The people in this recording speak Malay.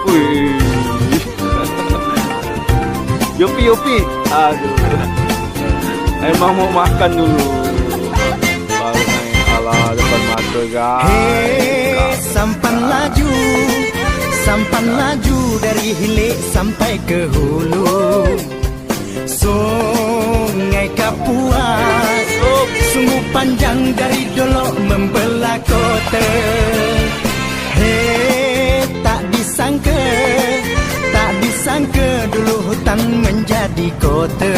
Wih. Yopi, Yopi. Aduh. Emang mau makan dulu. Baru naik ala depan mata, guys. Hei, sampan laju dari hilir sampai ke hulu. Sungai Kapuas sungguh panjang dari Dolok membelah kota. Hei, tak disangka dulu hutan menjadi kota.